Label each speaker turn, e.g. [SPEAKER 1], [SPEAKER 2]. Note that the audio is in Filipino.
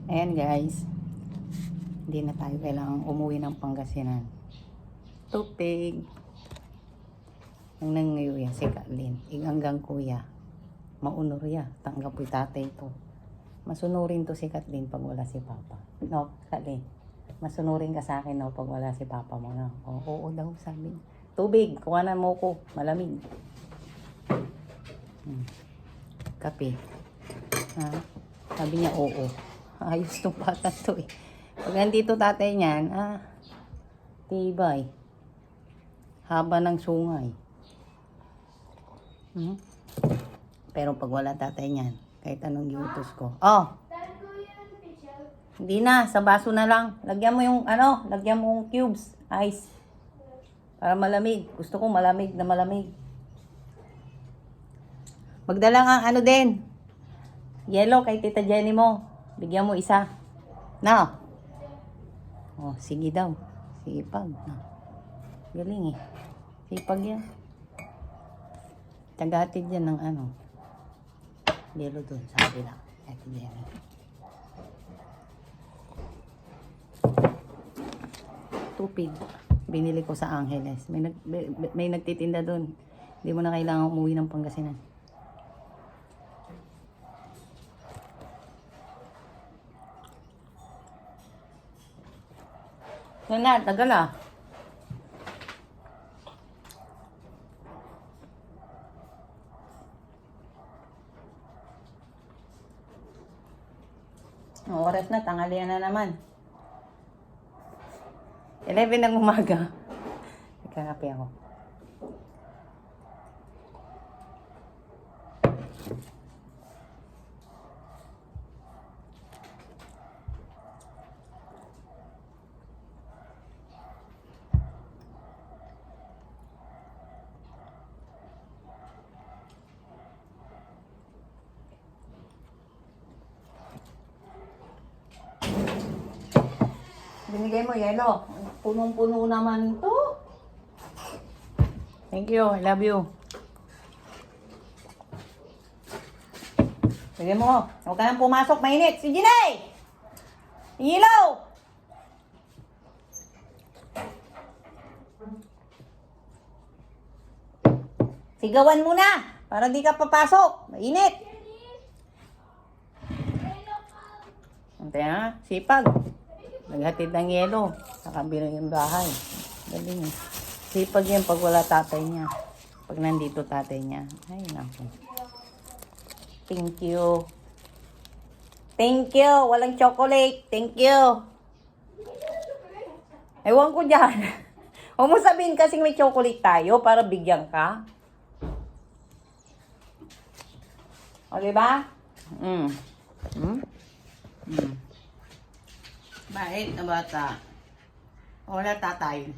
[SPEAKER 1] Ayan guys, hindi na tayo kailangang umuwi ng Pangasinan. Tupig. Ang nangyuya si Katlin. Iganggang kuya. Maunor ya. Tanggap po tatay to. Masunurin to si Katlin pag wala si Papa. No, Katlin. Masunurin ka sa akin no pag wala si Papa mo no. Oo daw sabi. Tubig. Kuhanan mo ko. Malamig. Kape. Ha? Sabi niya oo. Ayos tong bata to eh. Pag nandito tatay niyan, tibay. Haba ng sungay. Pero pag wala tatay niyan, kahit anong yutos ko. Oh! Hindi na, sa baso na lang. Lagyan mo yung lagyan mo yung cubes, ice. Para malamig. Gusto ko malamig na malamig. Magdala nga din. Yellow kay Tita Jenny mo. Bigyan mo isa. No. Oh, sige daw. Sipag. No. Galing eh. Sipag yan. Tagatid yan ng yellow dun sa kabila. Ito yan. Tupig. Binili ko sa Angeles. May nagtitinda dun. Hindi mo na kailangan umuwi ng Pangasinan. Yan na, tagal Oras na, tanghalian na naman. 11 ng umaga. Nagkakape ako. Binigay mo yelo. Punong-puno naman to. Thank you. I love you. Sige mo. Huwag ka nang pumasok. Mainit. Si Jinay! Ilaw! Sigawan mo na. Para di ka papasok. Mainit. Ante ha. Sipag. Naghatid ng yelo sa kabilang yung bahay. Galing eh. Sipag yan pag wala tatay niya. Pag nandito tatay niya. Ay, naku. Thank you. Thank you. Walang chocolate. Thank you. Ewan ko dyan. Huwag mo sabihin kasing may chocolate tayo para bigyan ka. O, diba? Bait na bata. Wala tatay.